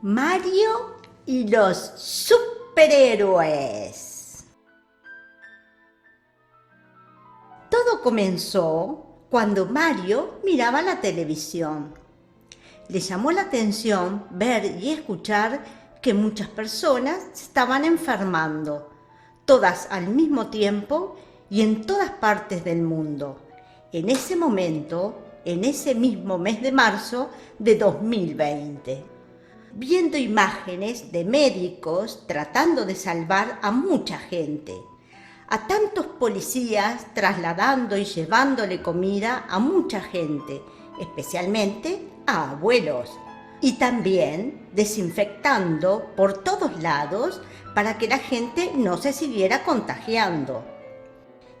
Mario y los superhéroes. Todo comenzó cuando Mario miraba la televisión. Le llamó la atención ver y escuchar que muchas personas se estaban enfermando, todas al mismo tiempo y en todas partes del mundo. En ese momento, en ese mismo mes de marzo de 2020. Viendo imágenes de médicos tratando de salvar a mucha gente, a tantos policías trasladando y llevándole comida a mucha gente, especialmente a abuelos, y también desinfectando por todos lados para que la gente no se siguiera contagiando.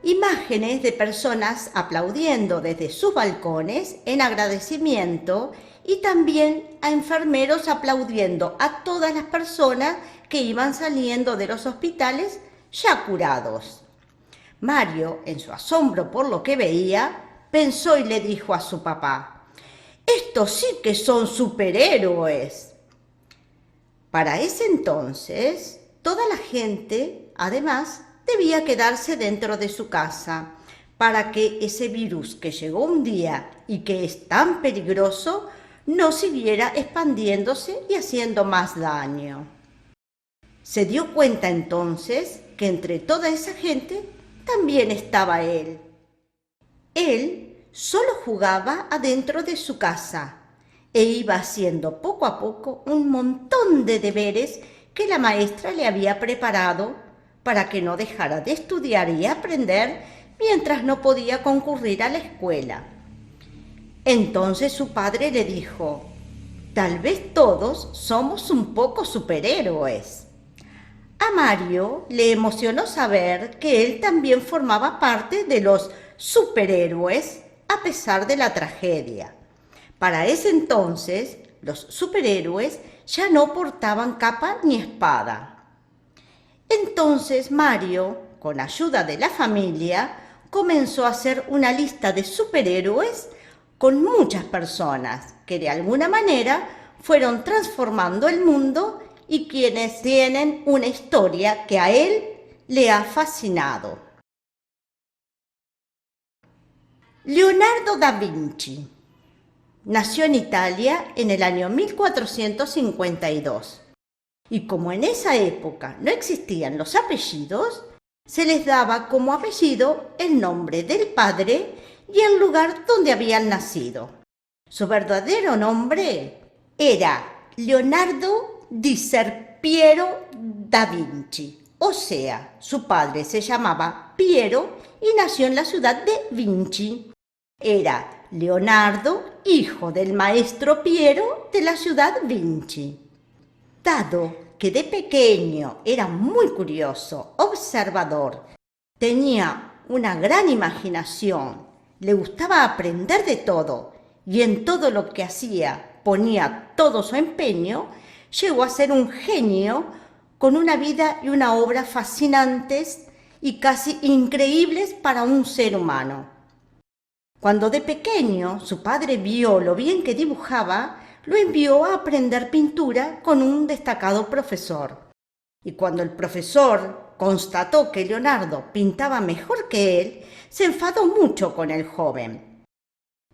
Imágenes de personas aplaudiendo desde sus balcones en agradecimiento y también a enfermeros aplaudiendo a todas las personas que iban saliendo de los hospitales ya curados. Mario, en su asombro por lo que veía, pensó y le dijo a su papá: «Estos sí que son superhéroes». Para ese entonces, toda la gente, además, debía quedarse dentro de su casa para que ese virus que llegó un día y que es tan peligroso no siguiera expandiéndose y haciendo más daño. Se dio cuenta entonces que entre toda esa gente también estaba él. Él solo jugaba adentro de su casa e iba haciendo poco a poco un montón de deberes que la maestra le había preparado para que no dejara de estudiar y aprender mientras no podía concurrir a la escuela. Entonces su padre le dijo: «Tal vez todos somos un poco superhéroes». A Mario le emocionó saber que él también formaba parte de los superhéroes a pesar de la tragedia. Para ese entonces, los superhéroes ya no portaban capa ni espada. Entonces Mario, con ayuda de la familia, comenzó a hacer una lista de superhéroes con muchas personas que de alguna manera fueron transformando el mundo y quienes tienen una historia que a él le ha fascinado. Leonardo da Vinci nació en Italia en el año 1452 y como en esa época no existían los apellidos, se les daba como apellido el nombre del padre y el lugar donde habían nacido. Su verdadero nombre era Leonardo di Ser Piero da Vinci, o sea, su padre se llamaba Piero y nació en la ciudad de Vinci. Era Leonardo, hijo del maestro Piero de la ciudad Vinci. Dado que de pequeño era muy curioso, observador, tenía una gran imaginación, le gustaba aprender de todo y en todo lo que hacía ponía todo su empeño, llegó a ser un genio con una vida y una obra fascinantes y casi increíbles para un ser humano. Cuando de pequeño su padre vio lo bien que dibujaba, lo envió a aprender pintura con un destacado profesor. Y cuando el profesor constató que Leonardo pintaba mejor que él, se enfadó mucho con el joven.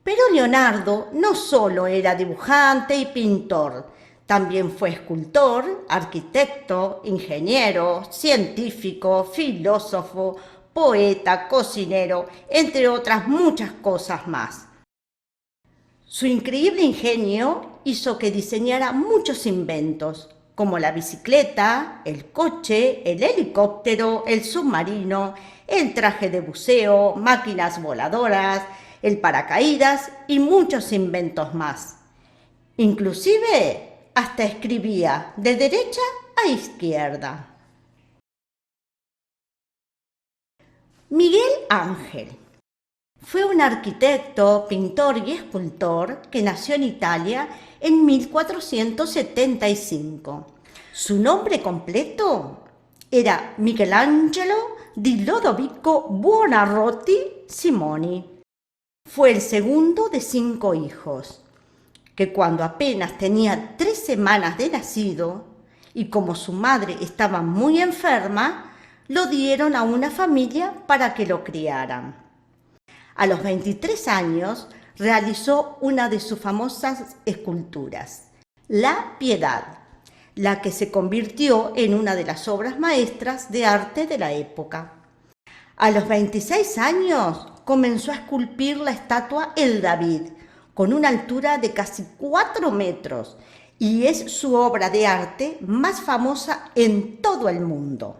Pero Leonardo no solo era dibujante y pintor, también fue escultor, arquitecto, ingeniero, científico, filósofo, poeta, cocinero, entre otras muchas cosas más. Su increíble ingenio hizo que diseñara muchos inventos, como la bicicleta, el coche, el helicóptero, el submarino, el traje de buceo, máquinas voladoras, el paracaídas y muchos inventos más. Inclusive hasta escribía de derecha a izquierda. Miguel Ángel fue un arquitecto, pintor y escultor que nació en Italia en 1475. Su nombre completo era Michelangelo di Lodovico Buonarroti Simoni. Fue el segundo de 5 hijos, que cuando apenas tenía 3 semanas de nacido, y como su madre estaba muy enferma, lo dieron a una familia para que lo criaran. A los 23 años realizó una de sus famosas esculturas, La Piedad, la que se convirtió en una de las obras maestras de arte de la época. A los 26 años comenzó a esculpir la estatua El David, con una altura de casi 4 metros, y es su obra de arte más famosa en todo el mundo.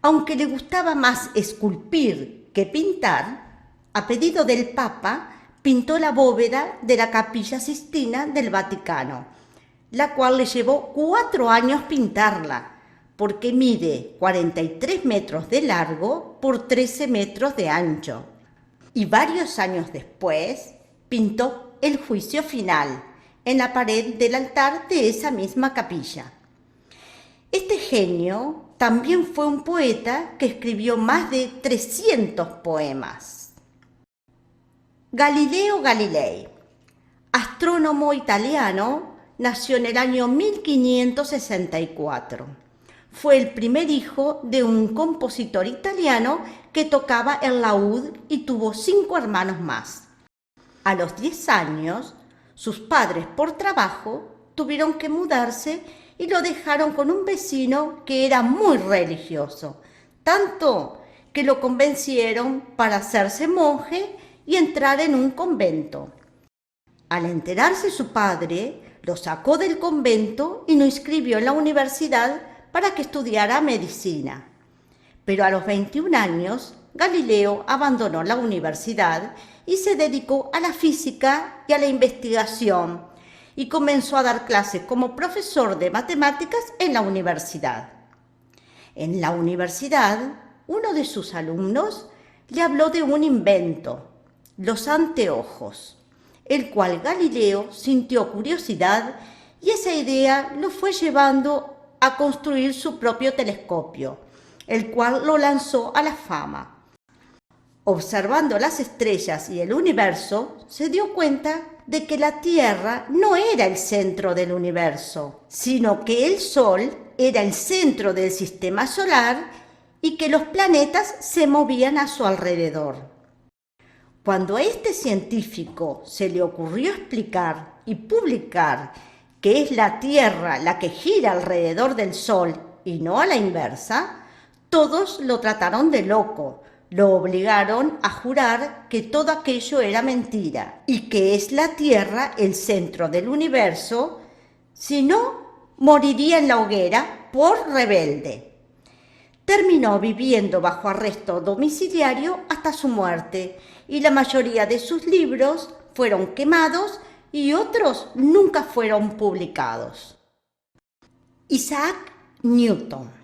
Aunque le gustaba más esculpir que pintar, a pedido del Papa, pintó la bóveda de la Capilla Sixtina del Vaticano, la cual le llevó 4 años pintarla, porque mide 43 metros de largo por 13 metros de ancho. Y varios años después pintó el Juicio Final en la pared del altar de esa misma capilla. Este genio también fue un poeta que escribió más de 300 poemas. Galileo Galilei, astrónomo italiano, nació en el año 1564. Fue el primer hijo de un compositor italiano que tocaba el laúd y tuvo 5 hermanos más. A los 10 años, sus padres por trabajo tuvieron que mudarse y lo dejaron con un vecino que era muy religioso, tanto que lo convencieron para hacerse monje y entrar en un convento. Al enterarse su padre, lo sacó del convento y lo inscribió en la universidad para que estudiara medicina. Pero a los 21 años, Galileo abandonó la universidad y se dedicó a la física y a la investigación y comenzó a dar clases como profesor de matemáticas en la universidad. En la universidad, uno de sus alumnos le habló de un invento, los anteojos, el cual Galileo sintió curiosidad y esa idea lo fue llevando a construir su propio telescopio, el cual lo lanzó a la fama. Observando las estrellas y el universo, se dio cuenta de que la Tierra no era el centro del universo, sino que el Sol era el centro del sistema solar y que los planetas se movían a su alrededor. Cuando a este científico se le ocurrió explicar y publicar que es la Tierra la que gira alrededor del Sol y no a la inversa, todos lo trataron de loco. Lo obligaron a jurar que todo aquello era mentira y que es la Tierra el centro del universo, si no, moriría en la hoguera por rebelde. Terminó viviendo bajo arresto domiciliario hasta su muerte y la mayoría de sus libros fueron quemados y otros nunca fueron publicados. Isaac Newton,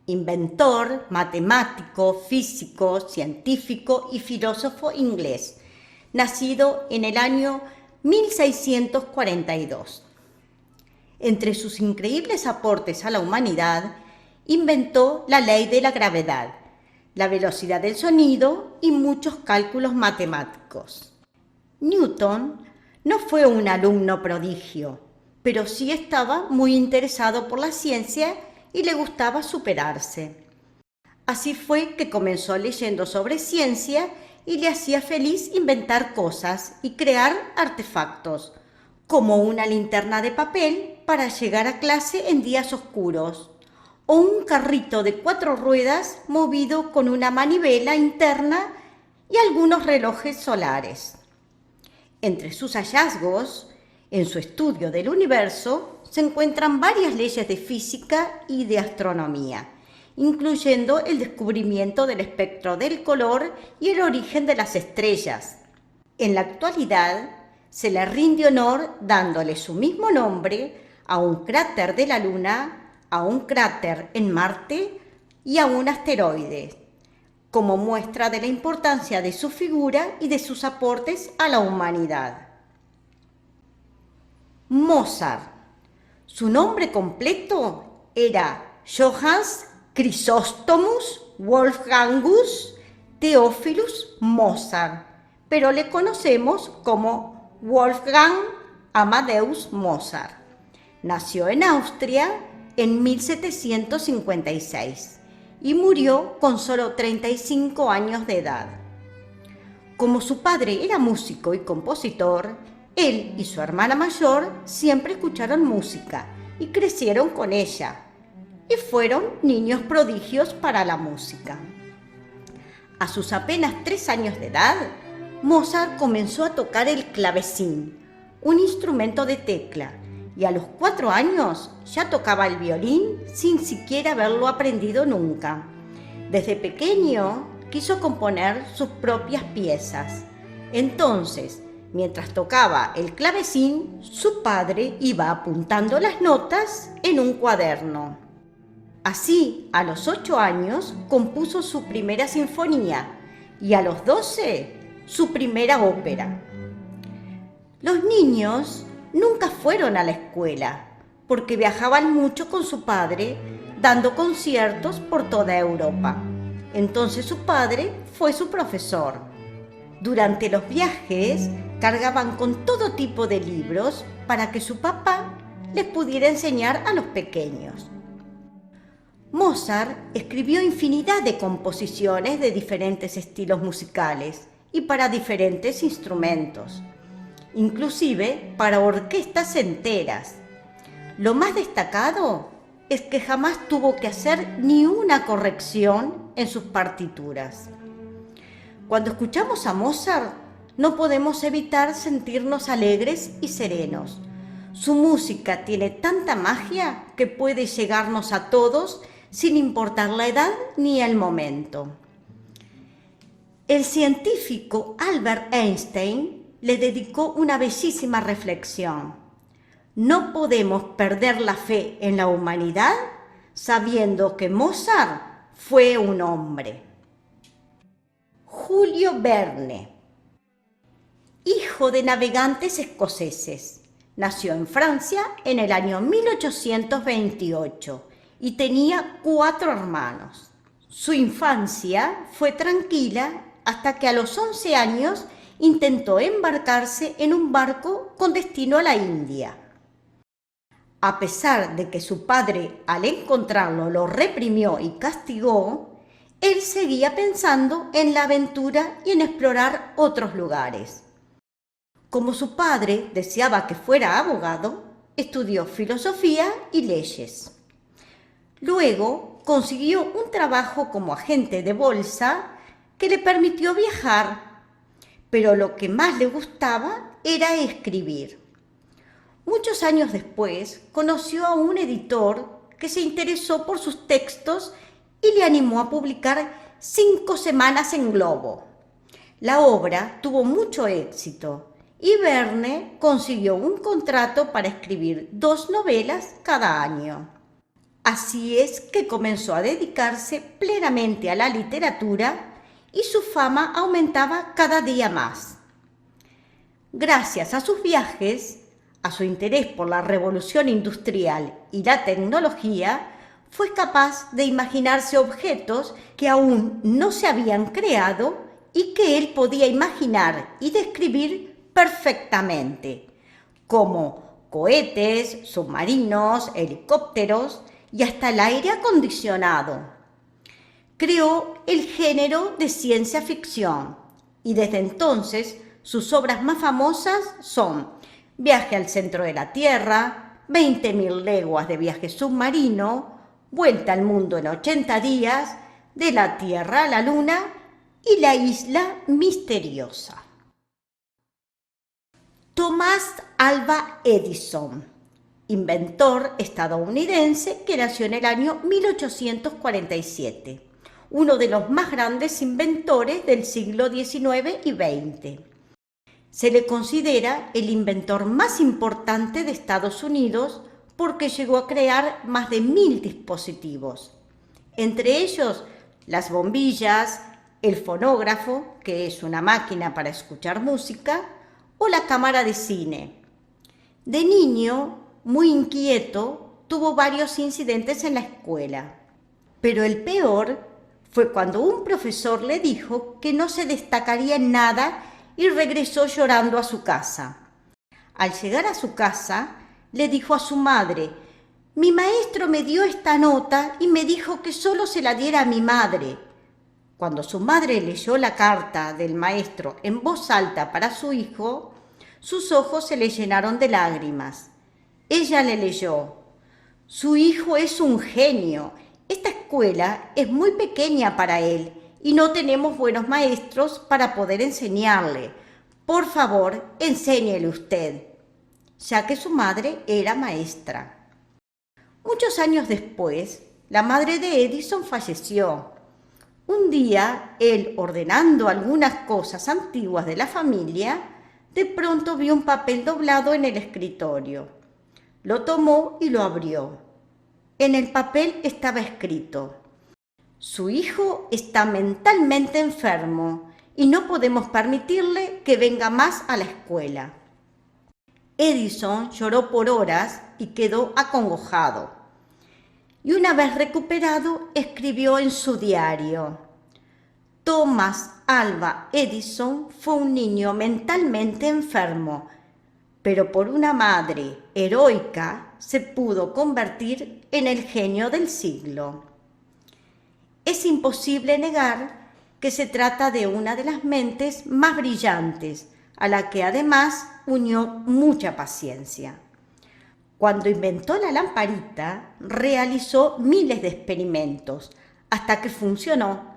inventor, matemático, físico, científico y filósofo inglés, nacido en el año 1642. Entre sus increíbles aportes a la humanidad, inventó la ley de la gravedad, la velocidad del sonido y muchos cálculos matemáticos. Newton no fue un alumno prodigio, pero sí estaba muy interesado por la ciencia y le gustaba superarse. Así fue que comenzó leyendo sobre ciencia y le hacía feliz inventar cosas y crear artefactos, como una linterna de papel para llegar a clase en días oscuros, o un carrito de 4 ruedas movido con una manivela interna y algunos relojes solares. Entre sus hallazgos, en su estudio del universo, se encuentran varias leyes de física y de astronomía, incluyendo el descubrimiento del espectro del color y el origen de las estrellas. En la actualidad, se le rinde honor dándole su mismo nombre a un cráter de la Luna, a un cráter en Marte y a un asteroide, como muestra de la importancia de su figura y de sus aportes a la humanidad. Mozart. Su nombre completo era Johannes Chrysostomos Wolfgangus Theophilus Mozart, pero le conocemos como Wolfgang Amadeus Mozart. Nació en Austria en 1756 y murió con solo 35 años de edad. Como su padre era músico y compositor, él y su hermana mayor siempre escucharon música y crecieron con ella, y fueron niños prodigios para la música. A sus apenas 3 años de edad, Mozart comenzó a tocar el clavecín, un instrumento de tecla, y a los 4 años ya tocaba el violín sin siquiera haberlo aprendido nunca. Desde pequeño quiso componer sus propias piezas. Entonces, mientras tocaba el clavecín, su padre iba apuntando las notas en un cuaderno. Así, a los 8 años, compuso su primera sinfonía y a los 12, su primera ópera. Los niños nunca fueron a la escuela porque viajaban mucho con su padre, dando conciertos por toda Europa. Entonces su padre fue su profesor. Durante los viajes cargaban con todo tipo de libros para que su papá les pudiera enseñar a los pequeños. Mozart escribió infinidad de composiciones de diferentes estilos musicales y para diferentes instrumentos, inclusive para orquestas enteras. Lo más destacado es que jamás tuvo que hacer ni una corrección en sus partituras. Cuando escuchamos a Mozart, no podemos evitar sentirnos alegres y serenos. Su música tiene tanta magia que puede llegarnos a todos sin importar la edad ni el momento. El científico Albert Einstein le dedicó una bellísima reflexión. No podemos perder la fe en la humanidad sabiendo que Mozart fue un hombre. Julio Verne, hijo de navegantes escoceses, nació en Francia en el año 1828 y tenía 4 hermanos. Su infancia fue tranquila hasta que a los 11 años intentó embarcarse en un barco con destino a la India. A pesar de que su padre al encontrarlo lo reprimió y castigó, él seguía pensando en la aventura y en explorar otros lugares. Como su padre deseaba que fuera abogado, estudió filosofía y leyes. Luego consiguió un trabajo como agente de bolsa que le permitió viajar, pero lo que más le gustaba era escribir. Muchos años después conoció a un editor que se interesó por sus textos y le animó a publicar 5 semanas en Globo. La obra tuvo mucho éxito y Verne consiguió un contrato para escribir 2 novelas cada año. Así es que comenzó a dedicarse plenamente a la literatura y su fama aumentaba cada día más. Gracias a sus viajes, a su interés por la revolución industrial y la tecnología, fue capaz de imaginarse objetos que aún no se habían creado y que él podía imaginar y describir perfectamente, como cohetes, submarinos, helicópteros y hasta el aire acondicionado. Creó el género de ciencia ficción y desde entonces sus obras más famosas son Viaje al centro de la Tierra, 20.000 leguas de viaje submarino, Vuelta al mundo en 80 días, De la Tierra a la Luna y La isla misteriosa. Thomas Alva Edison, inventor estadounidense que nació en el año 1847, uno de los más grandes inventores del siglo XIX y XX. Se le considera el inventor más importante de Estados Unidos porque llegó a crear más de 1000 dispositivos, entre ellos las bombillas, el fonógrafo, que es una máquina para escuchar música, o la cámara de cine. De niño, muy inquieto, tuvo varios incidentes en la escuela, pero el peor fue cuando un profesor le dijo que no se destacaría en nada y regresó llorando a su casa. Al llegar a su casa, le dijo a su madre: «Mi maestro me dio esta nota y me dijo que solo se la diera a mi madre». Cuando su madre leyó la carta del maestro en voz alta para su hijo, sus ojos se le llenaron de lágrimas. Ella le leyó: «Su hijo es un genio. Esta escuela es muy pequeña para él y no tenemos buenos maestros para poder enseñarle. Por favor, enséñele usted», ya que su madre era maestra. Muchos años después, la madre de Edison falleció. Un día, él, ordenando algunas cosas antiguas de la familia, de pronto vio un papel doblado en el escritorio. Lo tomó y lo abrió. En el papel estaba escrito: «Su hijo está mentalmente enfermo y no podemos permitirle que venga más a la escuela». Edison lloró por horas y quedó acongojado. Y una vez recuperado, escribió en su diario: «Thomas Alva Edison fue un niño mentalmente enfermo, pero por una madre heroica se pudo convertir en el genio del siglo». Es imposible negar que se trata de una de las mentes más brillantes, a la que además unió mucha paciencia. Cuando inventó la lamparita, realizó miles de experimentos, hasta que funcionó.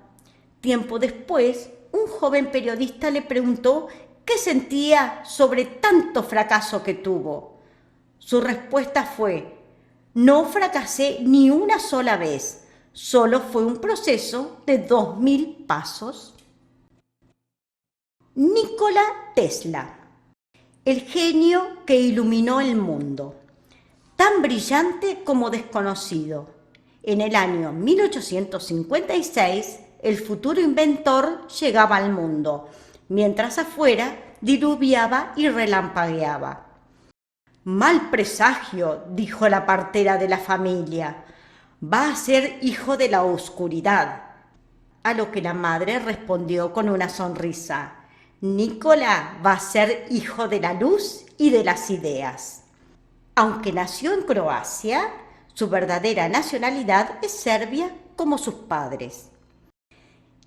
Tiempo después, un joven periodista le preguntó qué sentía sobre tanto fracaso que tuvo. Su respuesta fue: «No fracasé ni una sola vez, solo fue un proceso de 2000 pasos». Nikola Tesla, el genio que iluminó el mundo, tan brillante como desconocido. En el año 1856, el futuro inventor llegaba al mundo, mientras afuera diluviaba y relampagueaba. «Mal presagio», dijo la partera de la familia, «va a ser hijo de la oscuridad». A lo que la madre respondió con una sonrisa: «Nikola va a ser hijo de la luz y de las ideas». Aunque nació en Croacia, su verdadera nacionalidad es serbia como sus padres.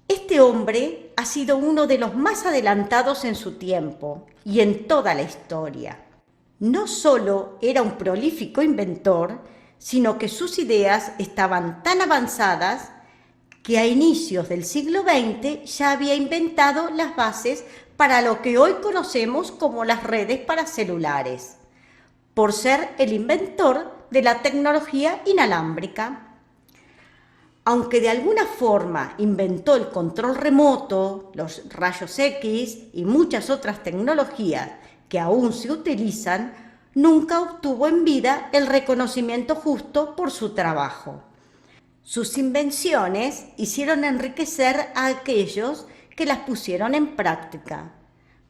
Este hombre ha sido uno de los más adelantados en su tiempo y en toda la historia. No solo era un prolífico inventor, sino que sus ideas estaban tan avanzadas que a inicios del siglo XX ya había inventado las bases para lo que hoy conocemos como las redes para celulares, por ser el inventor de la tecnología inalámbrica. Aunque de alguna forma inventó el control remoto, los rayos X y muchas otras tecnologías que aún se utilizan, nunca obtuvo en vida el reconocimiento justo por su trabajo. Sus invenciones hicieron enriquecer a aquellos que las pusieron en práctica,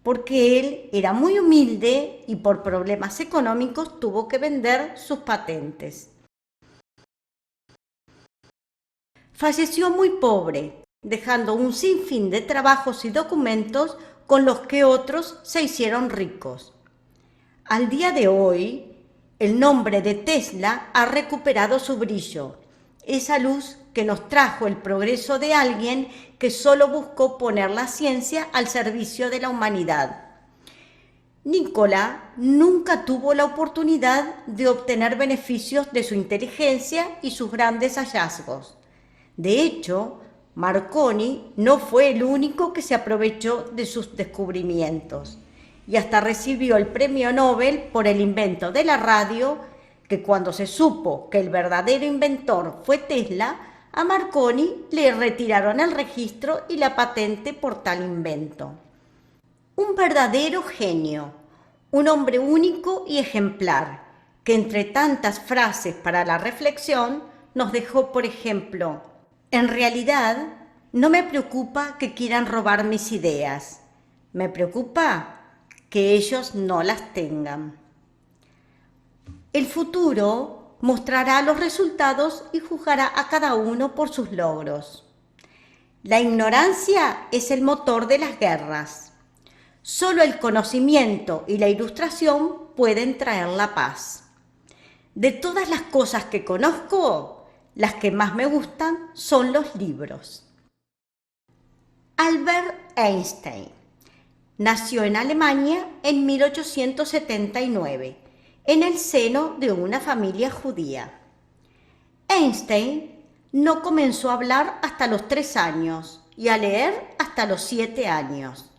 porque él era muy humilde y por problemas económicos tuvo que vender sus patentes. Falleció muy pobre, dejando un sinfín de trabajos y documentos con los que otros se hicieron ricos. Al día de hoy, el nombre de Tesla ha recuperado su brillo, esa luz que nos trajo el progreso de alguien que solo buscó poner la ciencia al servicio de la humanidad. Nikola nunca tuvo la oportunidad de obtener beneficios de su inteligencia y sus grandes hallazgos. De hecho, Marconi no fue el único que se aprovechó de sus descubrimientos y hasta recibió el premio Nobel por el invento de la radio, que cuando se supo que el verdadero inventor fue Tesla, a Marconi le retiraron el registro y la patente por tal invento. Un verdadero genio, un hombre único y ejemplar, que entre tantas frases para la reflexión nos dejó, por ejemplo: «En realidad, no me preocupa que quieran robar mis ideas, me preocupa que ellos no las tengan». El futuro mostrará los resultados y juzgará a cada uno por sus logros. La ignorancia es el motor de las guerras. Solo el conocimiento y la ilustración pueden traer la paz. De todas las cosas que conozco, las que más me gustan son los libros. Albert Einstein nació en Alemania en 1879, en el seno de una familia judía. Einstein no comenzó a hablar hasta los 3 años y a leer hasta los 7 años.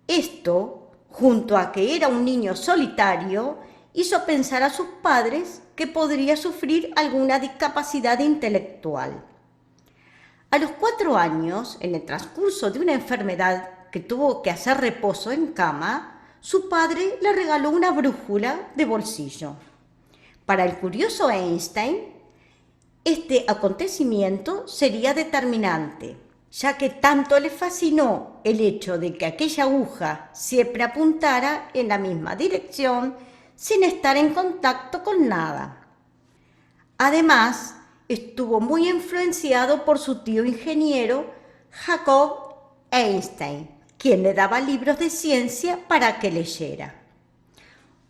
Esto, junto a que era un niño solitario, hizo pensar a sus padres que podría sufrir alguna discapacidad intelectual. A los 4 años, en el transcurso de una enfermedad que tuvo que hacer reposo en cama, su padre le regaló una brújula de bolsillo. Para el curioso Einstein, este acontecimiento sería determinante, ya que tanto le fascinó el hecho de que aquella aguja siempre apuntara en la misma dirección sin estar en contacto con nada. Además, estuvo muy influenciado por su tío ingeniero Jacob Einstein, quien le daba libros de ciencia para que leyera.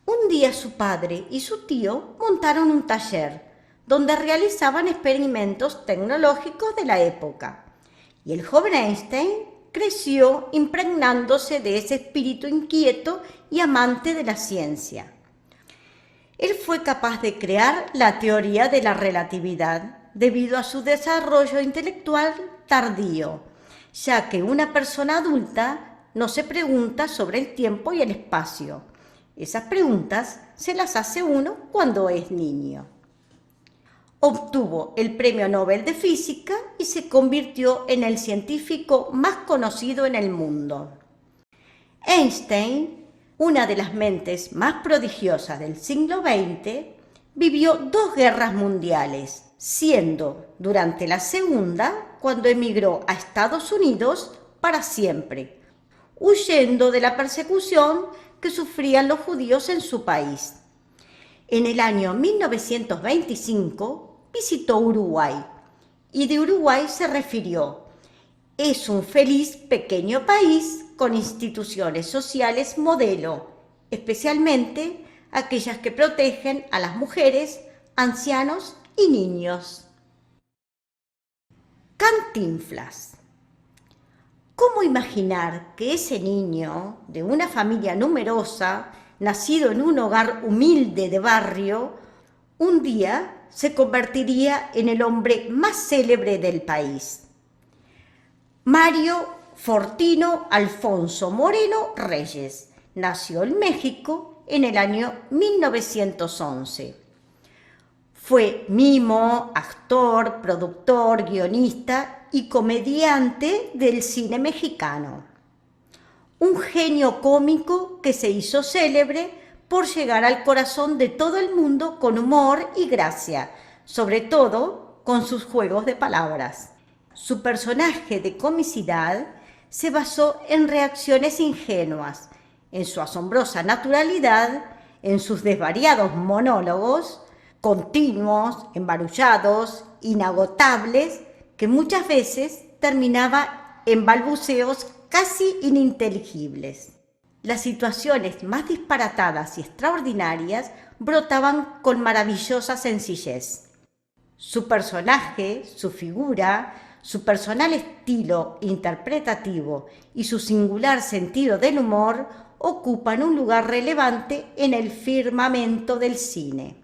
Un día su padre y su tío montaron un taller donde realizaban experimentos tecnológicos de la época, y el joven Einstein creció impregnándose de ese espíritu inquieto y amante de la ciencia. Él fue capaz de crear la teoría de la relatividad debido a su desarrollo intelectual tardío, ya que una persona adulta no se pregunta sobre el tiempo y el espacio. Esas preguntas se las hace uno cuando es niño. Obtuvo el Premio Nobel de Física y se convirtió en el científico más conocido en el mundo. Einstein, una de las mentes más prodigiosas del siglo XX, vivió 2 guerras mundiales, siendo durante la segunda cuando emigró a Estados Unidos para siempre, huyendo de la persecución que sufrían los judíos en su país. En el año 1925 visitó Uruguay y de Uruguay se refirió: es un feliz pequeño país con instituciones sociales modelo, especialmente aquellas que protegen a las mujeres, ancianos y niños. Cantinflas. ¿Cómo imaginar que ese niño, de una familia numerosa, nacido en un hogar humilde de barrio, un día se convertiría en el hombre más célebre del país? Mario Fortino Alfonso Moreno Reyes nació en México en el año 1911. Fue mimo, actor, productor, guionista y comediante del cine mexicano. Un genio cómico que se hizo célebre por llegar al corazón de todo el mundo con humor y gracia, sobre todo con sus juegos de palabras. Su personaje de comicidad se basó en reacciones ingenuas, en su asombrosa naturalidad, en sus desvariados monólogos, continuos, embarullados, inagotables, que muchas veces terminaba en balbuceos casi ininteligibles. Las situaciones más disparatadas y extraordinarias brotaban con maravillosa sencillez. Su personaje, su figura, su personal estilo interpretativo y su singular sentido del humor ocupan un lugar relevante en el firmamento del cine.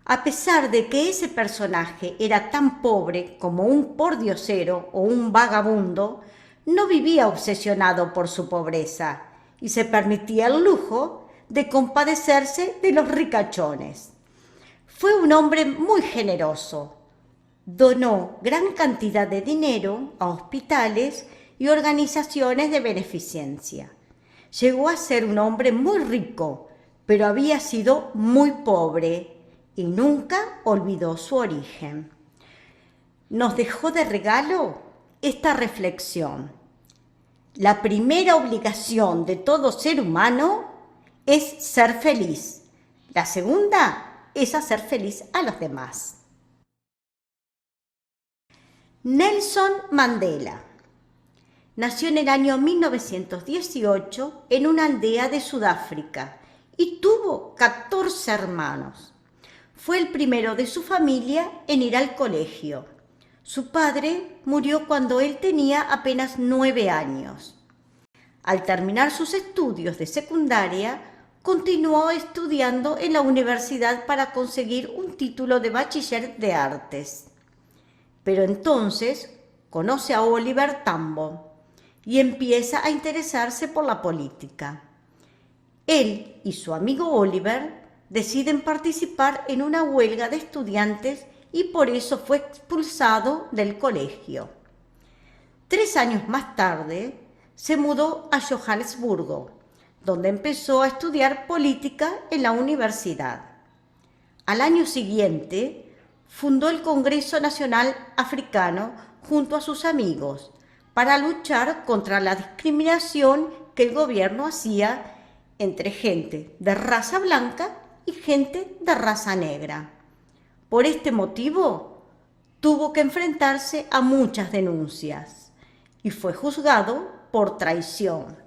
A pesar de que ese personaje era tan pobre como un pordiosero o un vagabundo, no vivía obsesionado por su pobreza y se permitía el lujo de compadecerse de los ricachones. Fue un hombre muy generoso. Donó gran cantidad de dinero a hospitales y organizaciones de beneficencia. Llegó a ser un hombre muy rico, pero había sido muy pobre y nunca olvidó su origen. Nos dejó de regalo esta reflexión: la primera obligación de todo ser humano es ser feliz. La segunda es hacer feliz a los demás. Nelson Mandela nació en el año 1918 en una aldea de Sudáfrica y tuvo 14 hermanos. Fue el primero de su familia en ir al colegio. Su padre murió cuando él tenía apenas 9 años. Al terminar sus estudios de secundaria, continuó estudiando en la universidad para conseguir un título de bachiller de artes. Pero entonces conoce a Oliver Tambo y empieza a interesarse por la política. Él y su amigo Oliver deciden participar en una huelga de estudiantes y por eso fue expulsado del colegio. 3 años más tarde se mudó a Johannesburgo, donde empezó a estudiar política en la universidad. Al año siguiente fundó el Congreso Nacional Africano junto a sus amigos para luchar contra la discriminación que el gobierno hacía entre gente de raza blanca y gente de raza negra. Por este motivo, tuvo que enfrentarse a muchas denuncias y fue juzgado por traición.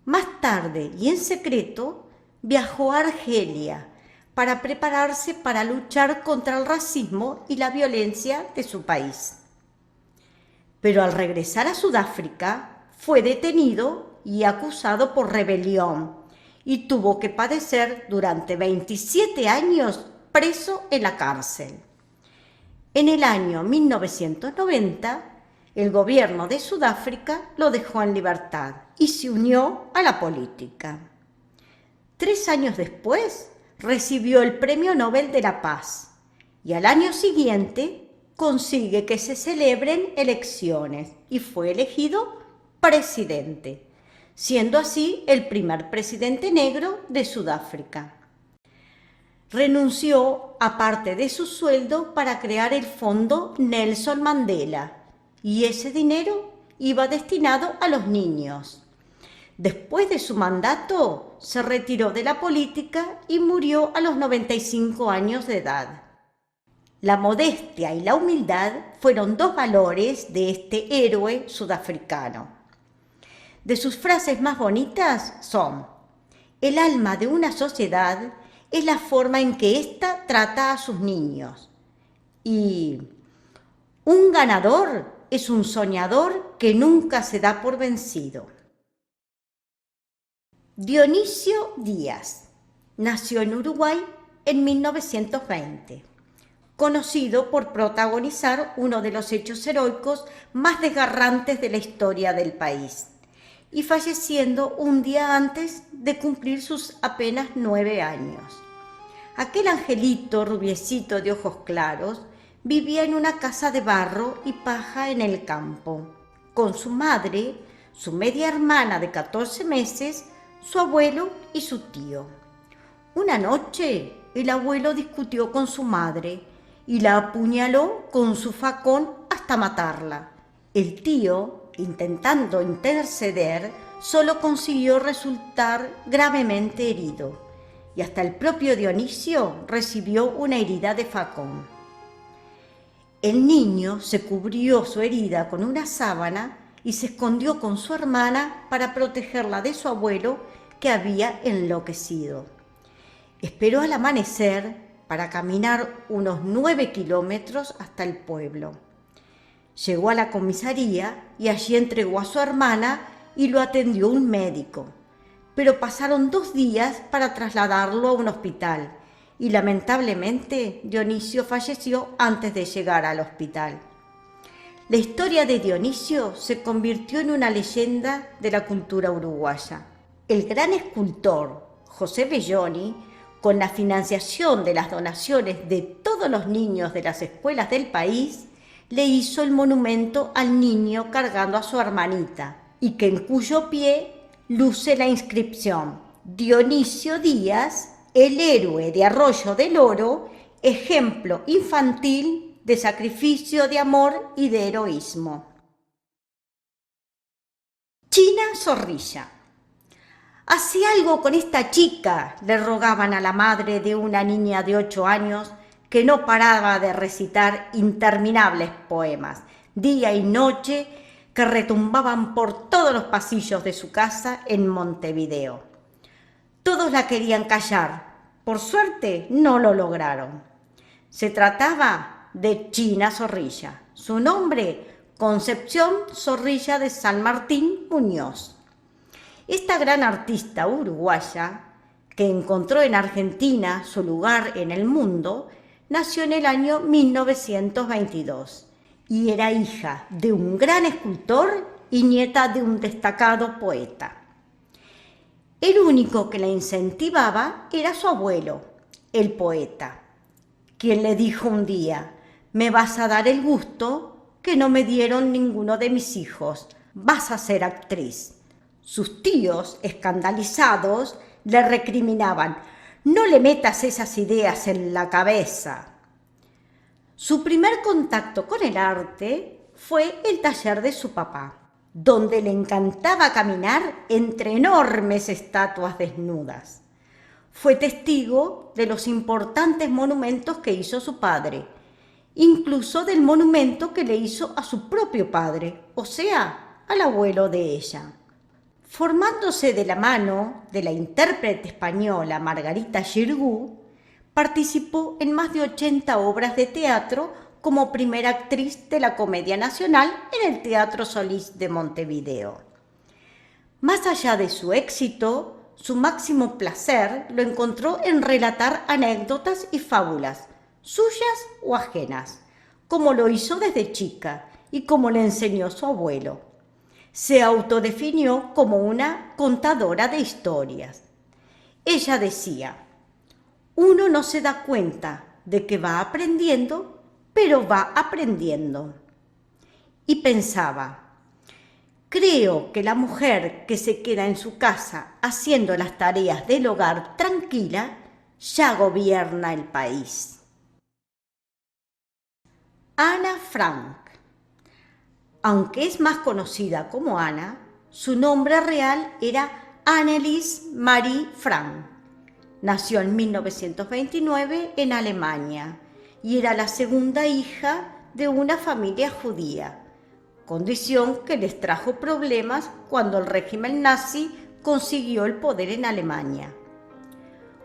Más tarde y en secreto, viajó a Argelia para prepararse para luchar contra el racismo y la violencia de su país. Pero al regresar a Sudáfrica, fue detenido y acusado por rebelión y tuvo que padecer durante 27 años preso en la cárcel. En el año 1990, el gobierno de Sudáfrica lo dejó en libertad y se unió a la política. 3 años después, recibió el Premio Nobel de la Paz y al año siguiente consigue que se celebren elecciones y fue elegido presidente, siendo así el primer presidente negro de Sudáfrica. Renunció a parte de su sueldo para crear el Fondo Nelson Mandela y ese dinero iba destinado a los niños. Después de su mandato, se retiró de la política y murió a los 95 años de edad. La modestia y la humildad fueron 2 valores de este héroe sudafricano. De sus frases más bonitas son: el alma de una sociedad es la forma en que ésta trata a sus niños. Y un ganador es un soñador que nunca se da por vencido. Dionisio Díaz nació en Uruguay en 1920, conocido por protagonizar uno de los hechos heroicos más desgarrantes de la historia del país, y falleciendo un día antes de cumplir sus apenas 9 años. Aquel angelito rubiecito de ojos claros vivía en una casa de barro y paja en el campo, con su madre, su media hermana de 14 meses, su abuelo y su tío. Una noche, el abuelo discutió con su madre y la apuñaló con su facón hasta matarla. El tío, intentando interceder, solo consiguió resultar gravemente herido, y hasta el propio Dionisio recibió una herida de facón. El niño se cubrió su herida con una sábana y se escondió con su hermana para protegerla de su abuelo, que había enloquecido. Esperó al amanecer para caminar unos 9 kilómetros hasta el pueblo. Llegó a la comisaría y allí entregó a su hermana y lo atendió un médico. Pero pasaron 2 días para trasladarlo a un hospital y lamentablemente Dionisio falleció antes de llegar al hospital. La historia de Dionisio se convirtió en una leyenda de la cultura uruguaya. El gran escultor José Belloni, con la financiación de las donaciones de todos los niños de las escuelas del país, le hizo el monumento al niño cargando a su hermanita, y que en cuyo pie luce la inscripción: Dionisio Díaz, el héroe de Arroyo del Oro, ejemplo infantil de sacrificio, de amor y de heroísmo. China Zorrilla. «Hacé algo con esta chica», le rogaban a la madre de una niña de 8 años que no paraba de recitar interminables poemas, día y noche, que retumbaban por todos los pasillos de su casa en Montevideo. Todos la querían callar. Por suerte, no lo lograron. Se trataba de China Zorrilla. Su nombre, Concepción Zorrilla de San Martín Muñoz. Esta gran artista uruguaya, que encontró en Argentina su lugar en el mundo, nació en el año 1922 y era hija de un gran escultor y nieta de un destacado poeta. El único que la incentivaba era su abuelo, el poeta, quien le dijo un día: «Me vas a dar el gusto que no me dieron ninguno de mis hijos, vas a ser actriz». Sus tíos, escandalizados, le recriminaban: «No le metas esas ideas en la cabeza». Su primer contacto con el arte fue el taller de su papá, donde le encantaba caminar entre enormes estatuas desnudas. Fue testigo de los importantes monumentos que hizo su padre, incluso del monumento que le hizo a su propio padre, o sea, al abuelo de ella. Formándose de la mano de la intérprete española Margarita Xirgu, participó en más de 80 obras de teatro como primera actriz de la Comedia Nacional en el Teatro Solís de Montevideo. Más allá de su éxito, su máximo placer lo encontró en relatar anécdotas y fábulas, suyas o ajenas, como lo hizo desde chica y como le enseñó su abuelo. Se autodefinió como una contadora de historias. Ella decía: «Uno no se da cuenta de que va aprendiendo, pero va aprendiendo». Y pensaba: «Creo que la mujer que se queda en su casa haciendo las tareas del hogar tranquila, ya gobierna el país». Ana Frank. Aunque es más conocida como Ana, su nombre real era Annelies Marie Frank. Nació en 1929 en Alemania y era la segunda hija de una familia judía, condición que les trajo problemas cuando el régimen nazi consiguió el poder en Alemania.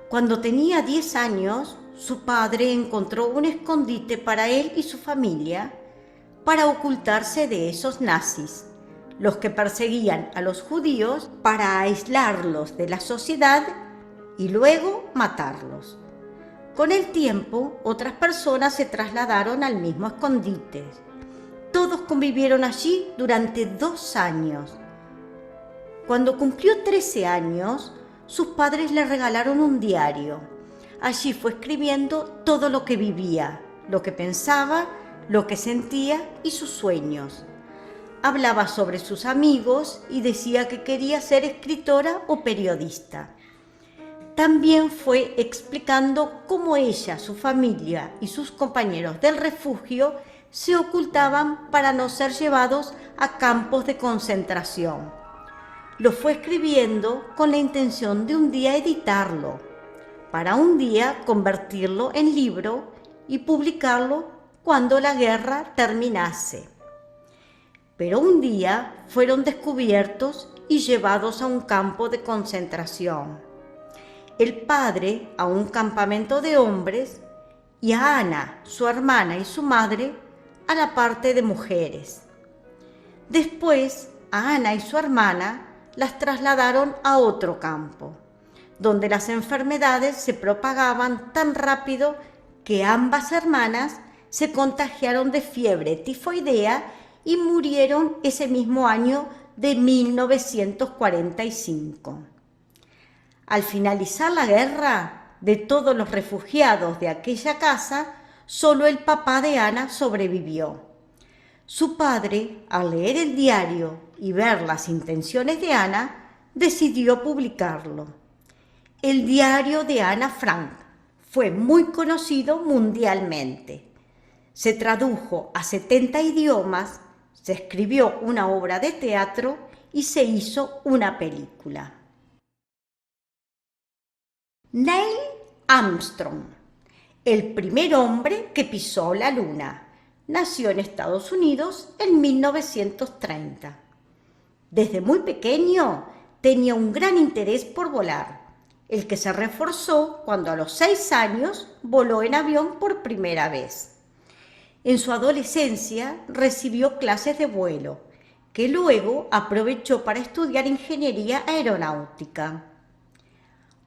Cuando tenía 10 años, su padre encontró un escondite para él y su familia para ocultarse de esos nazis, los que perseguían a los judíos para aislarlos de la sociedad y luego matarlos. Con el tiempo, otras personas se trasladaron al mismo escondite. Todos convivieron allí durante 2 años. Cuando cumplió 13 años, sus padres le regalaron un diario. Allí fue escribiendo todo lo que vivía, lo que pensaba, lo que sentía y sus sueños. Hablaba sobre sus amigos y decía que quería ser escritora o periodista. También fue explicando cómo ella, su familia y sus compañeros del refugio se ocultaban para no ser llevados a campos de concentración. Lo fue escribiendo con la intención de un día editarlo, para un día convertirlo en libro y publicarlo cuando la guerra terminase. Pero un día fueron descubiertos y llevados a un campo de concentración. El padre a un campamento de hombres y a Ana, su hermana y su madre, a la parte de mujeres. Después, a Ana y su hermana las trasladaron a otro campo, donde las enfermedades se propagaban tan rápido que ambas hermanas se contagiaron de fiebre tifoidea y murieron ese mismo año de 1945. Al finalizar la guerra, de todos los refugiados de aquella casa, solo el papá de Ana sobrevivió. Su padre, al leer el diario y ver las intenciones de Ana, decidió publicarlo. El diario de Ana Frank fue muy conocido mundialmente. Se tradujo a 70 idiomas, se escribió una obra de teatro y se hizo una película. Neil Armstrong, el primer hombre que pisó la luna, nació en Estados Unidos en 1930. Desde muy pequeño tenía un gran interés por volar. el que se reforzó cuando a los 6 años voló en avión por primera vez. En su adolescencia recibió clases de vuelo, que luego aprovechó para estudiar ingeniería aeronáutica.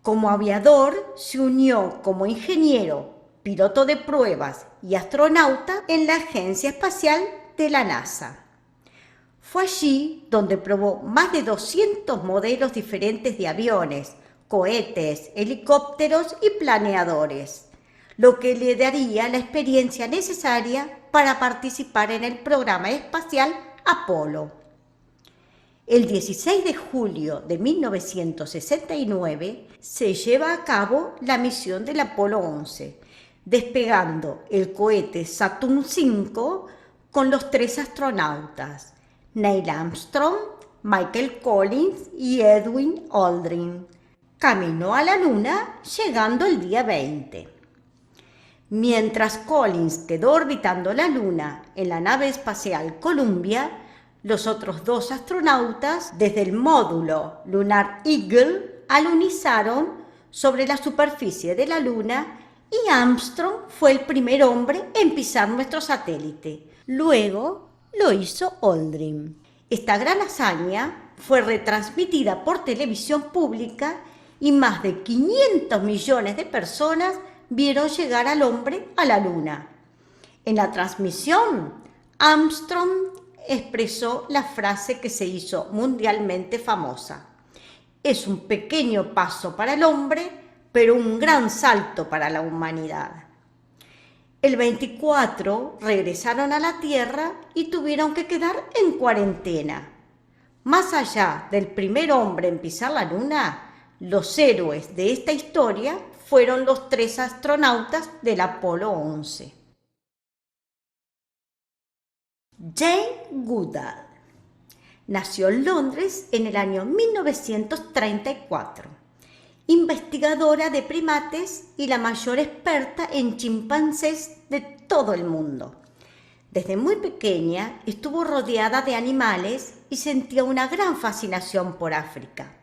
Como aviador, se unió como ingeniero, piloto de pruebas y astronauta en la Agencia Espacial de la NASA. Fue allí donde probó más de 200 modelos diferentes de aviones, cohetes, helicópteros y planeadores, lo que le daría la experiencia necesaria para participar en el programa espacial Apolo. El 16 de julio de 1969 se lleva a cabo la misión del Apolo 11, despegando el cohete Saturn V con los 3 astronautas, Neil Armstrong, Michael Collins y Edwin Aldrin. Caminó a la Luna llegando el día 20. Mientras Collins quedó orbitando la Luna en la nave espacial Columbia, los otros 2 astronautas desde el módulo Lunar Eagle alunizaron sobre la superficie de la Luna y Armstrong fue el primer hombre en pisar nuestro satélite. Luego lo hizo Aldrin. Esta gran hazaña fue retransmitida por televisión pública y más de 500 millones de personas vieron llegar al hombre a la Luna. En la transmisión, Armstrong expresó la frase que se hizo mundialmente famosa: es un pequeño paso para el hombre, pero un gran salto para la humanidad. El 24 regresaron a la Tierra y tuvieron que quedar en cuarentena. Más allá del primer hombre en pisar la Luna, los héroes de esta historia fueron los 3 astronautas del Apolo 11. Jane Goodall nació en Londres en el año 1934, investigadora de primates y la mayor experta en chimpancés de todo el mundo. Desde muy pequeña estuvo rodeada de animales y sentía una gran fascinación por África.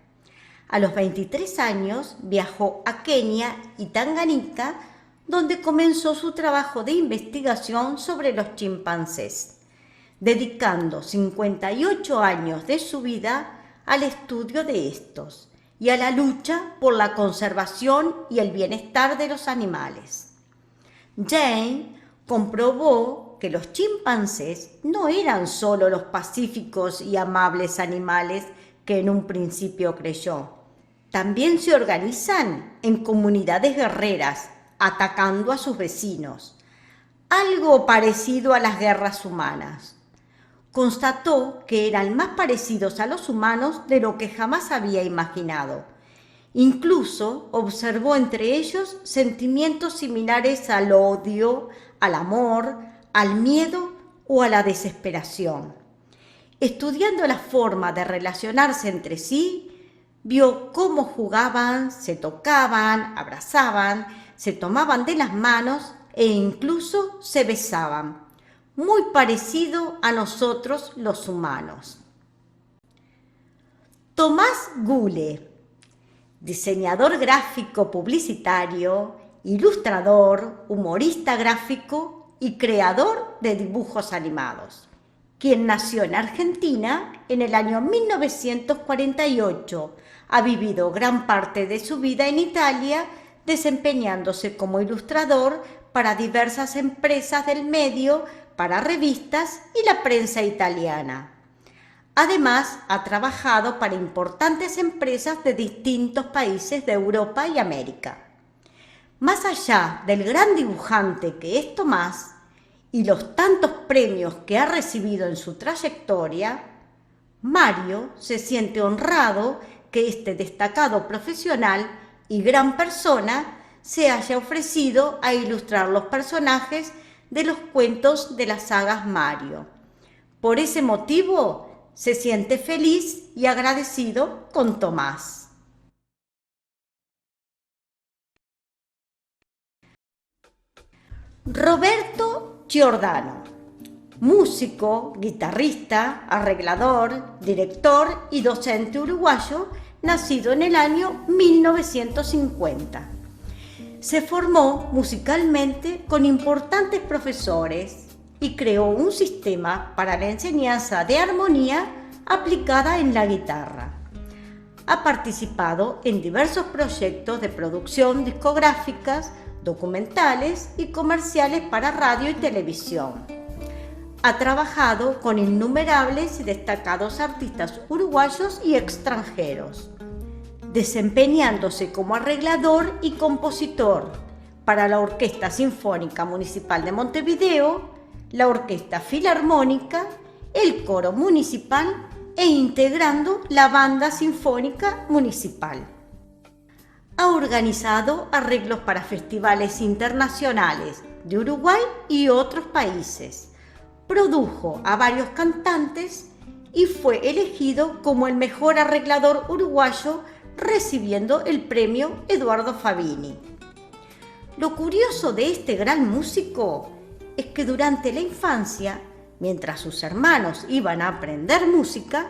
A los 23 años viajó a Kenia y Tanganica, donde comenzó su trabajo de investigación sobre los chimpancés, dedicando 58 años de su vida al estudio de estos y a la lucha por la conservación y el bienestar de los animales. Jane comprobó que los chimpancés no eran solo los pacíficos y amables animales que en un principio creyó. También se organizan en comunidades guerreras, atacando a sus vecinos, algo parecido a las guerras humanas. Constató que eran más parecidos a los humanos de lo que jamás había imaginado. Incluso observó entre ellos sentimientos similares al odio, al amor, al miedo o a la desesperación. Estudiando la forma de relacionarse entre sí, vio cómo jugaban, se tocaban, abrazaban, se tomaban de las manos e incluso se besaban, muy parecido a nosotros los humanos. Tomás Goulet, diseñador gráfico publicitario, ilustrador, humorista gráfico y creador de dibujos animados, quien nació en Argentina en el año 1948, ha vivido gran parte de su vida en Italia, desempeñándose como ilustrador para diversas empresas del medio, para revistas y la prensa italiana. Además, ha trabajado para importantes empresas de distintos países de Europa y América. Más allá del gran dibujante que es Tomás y los tantos premios que ha recibido en su trayectoria, Mario se siente honrado que este destacado profesional y gran persona se haya ofrecido a ilustrar los personajes de los cuentos de las sagas Mario. Por ese motivo, se siente feliz y agradecido con Tomás. Roberto Giordano, músico, guitarrista, arreglador, director y docente uruguayo, nacido en el año 1950. Se formó musicalmente con importantes profesores y creó un sistema para la enseñanza de armonía aplicada en la guitarra. Ha participado en diversos proyectos de producción discográficas, documentales y comerciales para radio y televisión. Ha trabajado con innumerables y destacados artistas uruguayos y extranjeros, desempeñándose como arreglador y compositor para la Orquesta Sinfónica Municipal de Montevideo, la Orquesta Filarmónica, el Coro Municipal e integrando la Banda Sinfónica Municipal. Ha organizado arreglos para festivales internacionales de Uruguay y otros países. Produjo a varios cantantes y fue elegido como el mejor arreglador uruguayo, recibiendo el premio Eduardo Fabini. Lo curioso de este gran músico es que durante la infancia, mientras sus hermanos iban a aprender música,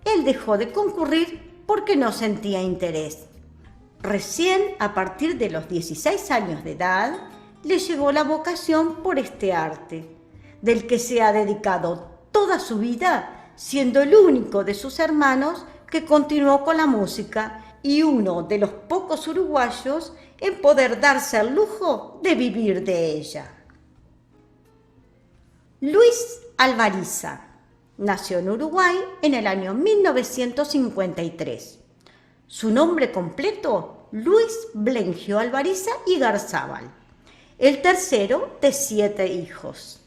él dejó de concurrir porque no sentía interés. Recién a partir de los 16 años de edad le llegó la vocación por este arte, del que se ha dedicado toda su vida, siendo el único de sus hermanos que continuó con la música y uno de los pocos uruguayos en poder darse el lujo de vivir de ella. Luis Alvariza nació en Uruguay en el año 1953. Su nombre completo, Luis Blengio Alvariza y Garzábal, el tercero de 7 hijos.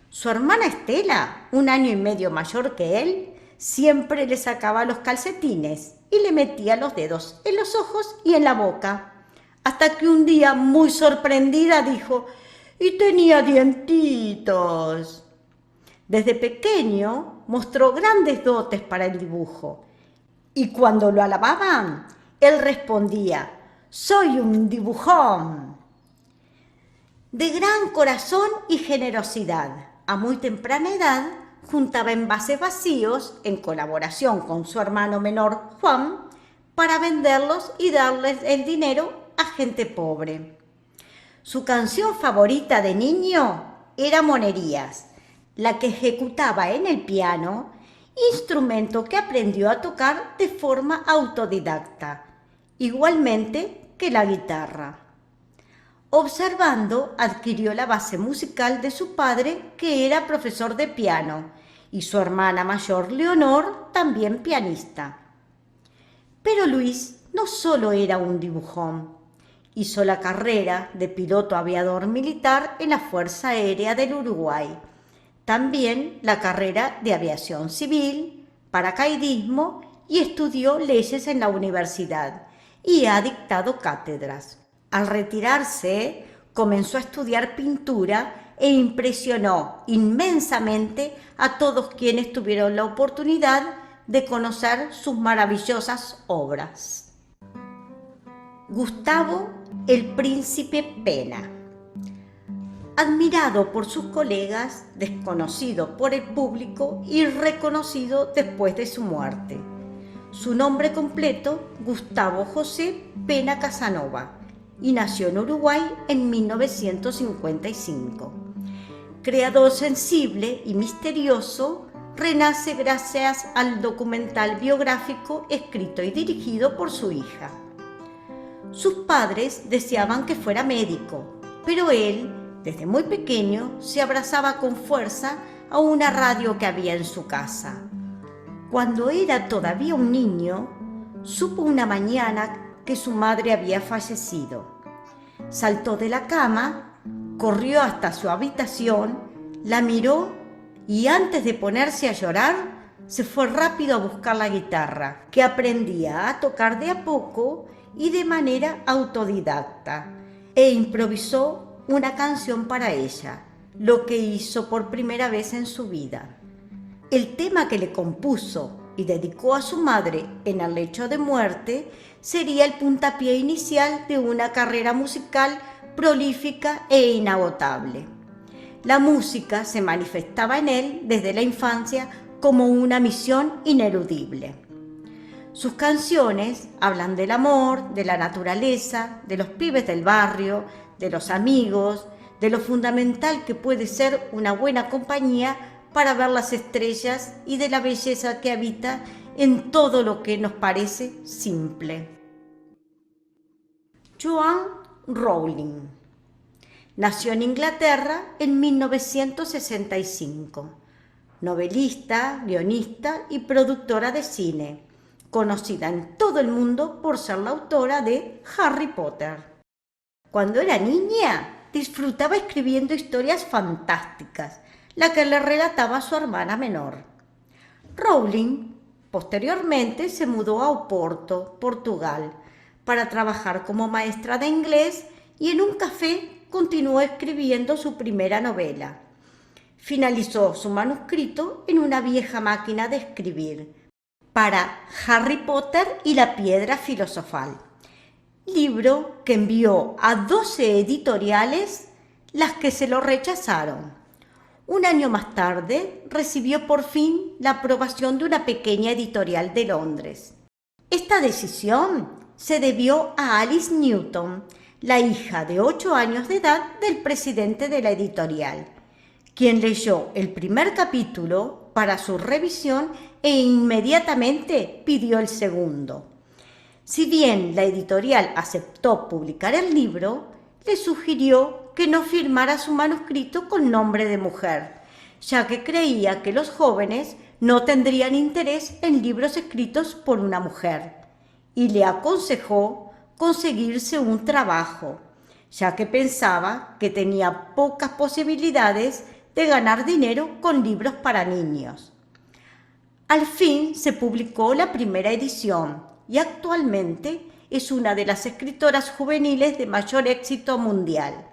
Su hermana Estela, 1 año y medio mayor que él, siempre le sacaba los calcetines y le metía los dedos en los ojos y en la boca, hasta que un día, muy sorprendida, dijo: «Y tenía dientitos». Desde pequeño mostró grandes dotes para el dibujo, y cuando lo alababan, él respondía: «Soy un dibujón». De gran corazón y generosidad, a muy temprana edad, juntaba envases vacíos en colaboración con su hermano menor Juan para venderlos y darles el dinero a gente pobre. Su canción favorita de niño era Monerías, la que ejecutaba en el piano, instrumento que aprendió a tocar de forma autodidacta, igualmente que la guitarra. Observando, adquirió la base musical de su padre, que era profesor de piano, y su hermana mayor, Leonor, también pianista. Pero Luis no solo era un dibujón. Hizo la carrera de piloto aviador militar en la Fuerza Aérea del Uruguay. También la carrera de aviación civil, paracaidismo y estudió leyes en la universidad y ha dictado cátedras. Al retirarse, comenzó a estudiar pintura e impresionó inmensamente a todos quienes tuvieron la oportunidad de conocer sus maravillosas obras. Gustavo el Príncipe Pena. Admirado por sus colegas, desconocido por el público y reconocido después de su muerte. Su nombre completo, Gustavo José Pena Casanova, y nació en Uruguay en 1955. Creador sensible y misterioso, renace gracias al documental biográfico escrito y dirigido por su hija. Sus padres deseaban que fuera médico, pero él, desde muy pequeño, se abrazaba con fuerza a una radio que había en su casa. Cuando era todavía un niño, supo una mañana que su madre había fallecido. Saltó de la cama, corrió hasta su habitación, la miró y antes de ponerse a llorar, se fue rápido a buscar la guitarra, que aprendía a tocar de a poco y de manera autodidacta, e improvisó una canción para ella, lo que hizo por primera vez en su vida. El tema que le compuso y dedicó a su madre en el lecho de muerte sería el puntapié inicial de una carrera musical prolífica e inagotable. La música se manifestaba en él desde la infancia como una misión ineludible. Sus canciones hablan del amor, de la naturaleza, de los pibes del barrio, de los amigos, de lo fundamental que puede ser una buena compañía para ver las estrellas y de la belleza que habita en todo lo que nos parece simple. Joanne Rowling nació en Inglaterra en 1965, novelista, guionista y productora de cine, conocida en todo el mundo por ser la autora de Harry Potter. Cuando era niña, disfrutaba escribiendo historias fantásticas, la que le relataba a su hermana menor. Rowling posteriormente se mudó a Oporto, Portugal, para trabajar como maestra de inglés y en un café continuó escribiendo su primera novela. Finalizó su manuscrito en una vieja máquina de escribir para Harry Potter y la Piedra Filosofal, libro que envió a 12 editoriales, las que se lo rechazaron. Un año más tarde recibió por fin la aprobación de una pequeña editorial de Londres. Esta decisión se debió a Alice Newton, la hija de 8 años de edad del presidente de la editorial, quien leyó el primer capítulo para su revisión e inmediatamente pidió el segundo. Si bien la editorial aceptó publicar el libro, le sugirió que no firmara su manuscrito con nombre de mujer, ya que creía que los jóvenes no tendrían interés en libros escritos por una mujer, y le aconsejó conseguirse un trabajo, ya que pensaba que tenía pocas posibilidades de ganar dinero con libros para niños. Al fin se publicó la primera edición y actualmente es una de las escritoras juveniles de mayor éxito mundial,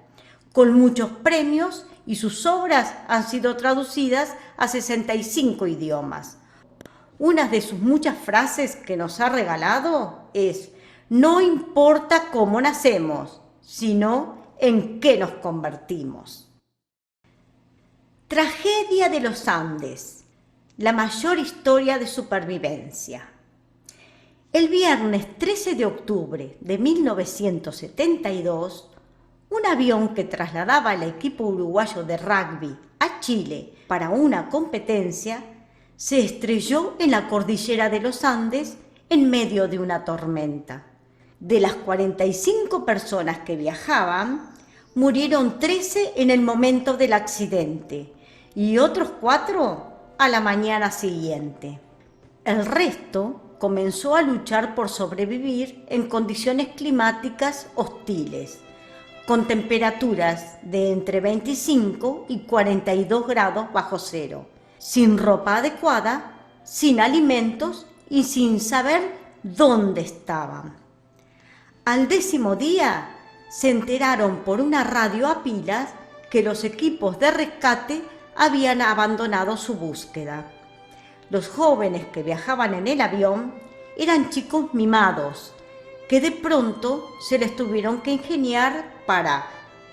con muchos premios, y sus obras han sido traducidas a 65 idiomas. Una de sus muchas frases que nos ha regalado es: no importa cómo nacemos, sino en qué nos convertimos. Tragedia de los Andes, la mayor historia de supervivencia. El viernes 13 de octubre de 1972, un avión que trasladaba al equipo uruguayo de rugby a Chile para una competencia se estrelló en la cordillera de los Andes en medio de una tormenta. De las 45 personas que viajaban, murieron 13 en el momento del accidente y otros 4 a la mañana siguiente. El resto comenzó a luchar por sobrevivir en condiciones climáticas hostiles, con temperaturas de entre 25 y 42 grados bajo cero, sin ropa adecuada, sin alimentos y sin saber dónde estaban. Al 10º día se enteraron por una radio a pilas que los equipos de rescate habían abandonado su búsqueda. Los jóvenes que viajaban en el avión eran chicos mimados, que de pronto se les tuvieron que ingeniar para,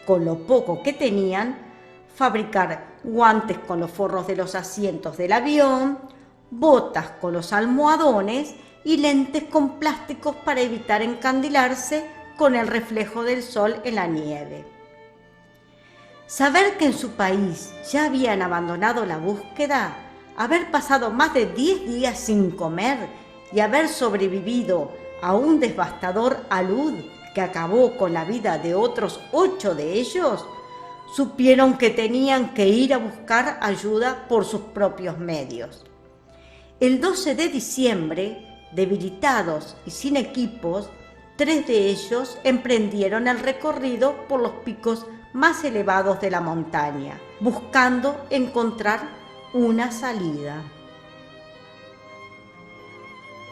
con lo poco que tenían, fabricar guantes con los forros de los asientos del avión, botas con los almohadones y lentes con plásticos para evitar encandilarse con el reflejo del sol en la nieve. Saber que en su país ya habían abandonado la búsqueda, haber pasado más de 10 días sin comer y haber sobrevivido a un devastador alud que acabó con la vida de otros 8 de ellos, supieron que tenían que ir a buscar ayuda por sus propios medios. El 12 de diciembre, debilitados y sin equipos, 3 de ellos emprendieron el recorrido por los picos más elevados de la montaña, buscando encontrar una salida.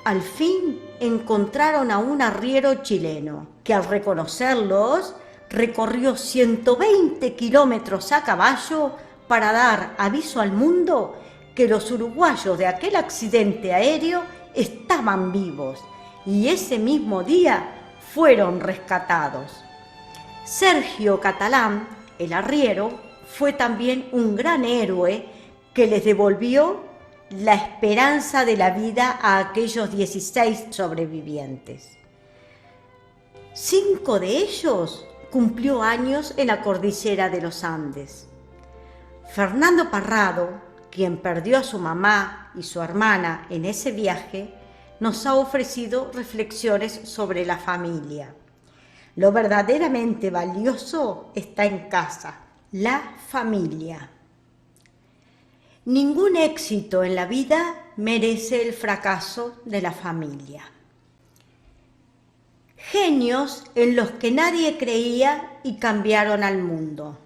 Al fin encontraron a un arriero chileno, que al reconocerlos recorrió 120 kilómetros a caballo para dar aviso al mundo que los uruguayos de aquel accidente aéreo estaban vivos, y ese mismo día fueron rescatados. Sergio Catalán, el arriero, fue también un gran héroe que les devolvió la esperanza de la vida a aquellos 16 sobrevivientes. 5 de ellos cumplió años en la cordillera de los Andes. Fernando Parrado, quien perdió a su mamá y su hermana en ese viaje, nos ha ofrecido reflexiones sobre la familia. Lo verdaderamente valioso está en casa, la familia. Ningún éxito en la vida merece el fracaso de la familia. Genios en los que nadie creía y cambiaron al mundo.